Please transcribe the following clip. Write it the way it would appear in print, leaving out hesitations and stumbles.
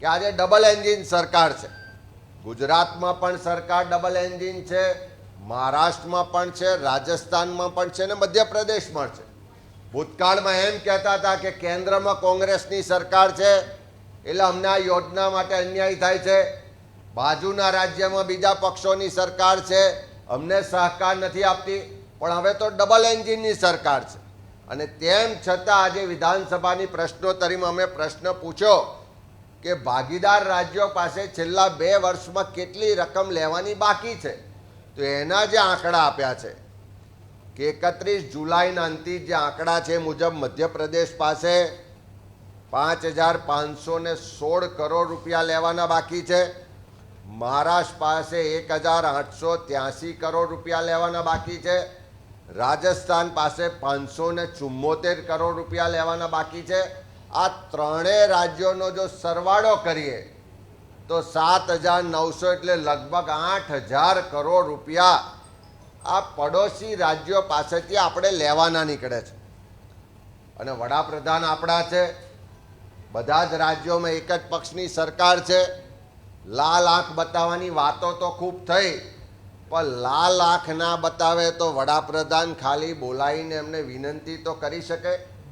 કે આજે double engine સરકાર છે. ગુજરાતમાં પણ સરકાર ડબલ એન્જિન છે, મહારાષ્ટ્રમાં પણ છે, રાજસ્થાનમાં પણ છે ને મધ્યપ્રદેશમાં છે. ભૂતકાળમાં એમ કહેતા હતા કે કેન્દ્રમાં કોંગ્રેસની સરકાર છે એટલે અમને આ યોજના માટે અન્યાય થાય છે, બાજુના રાજ્યમાં બીજા પક્ષોની સરકાર છે, અમને સહકાર નથી આપતી. પણ હવે તો ડબલ એન્જિનની સરકાર છે અને તેમ છતાં આજે વિધાનસભાની પ્રશ્નોત્તરીમાં અમે પ્રશ્ન પૂછ્યો કે ભાગીદાર રાજ્યો પાસે છેલ્લા 2 વર્ષમાં કેટલી રકમ લેવાની બાકી છે, તો એના જે આંકડા આપ્યા છે કે 31 જુલાઈના અંતિમ જે આંકડા છે મુજબ મધ્યપ્રદેશ પાસે 5,516 કરોડ રૂપિયા લેવાના બાકી છે, મહારાષ્ટ્ર પાસે 1,883 કરોડ રૂપિયા લેવાના બાકી છે, રાજસ્થાન પાસે 574 કરોડ રૂપિયા લેવાના બાકી છે. આ ત્રણેય રાજ્યોનો જો સરવાળો કરીએ તો 7,900 એટલે લગભગ 8,000 કરોડ રૂપિયા આ પડોશી રાજ્યો પાસેથી આપણે લેવાના નીકળે છે. અને વડાપ્રધાન આપણા છે, બધા જ રાજ્યોમાં એક જ પક્ષની સરકાર છે. લાલ આંખ બતાવવાની વાતો તો ખૂબ થઈ, પણ લાલ આંખ ના બતાવે તો વડાપ્રધાન ખાલી બોલાવીને એમને વિનંતી તો કરી શકે.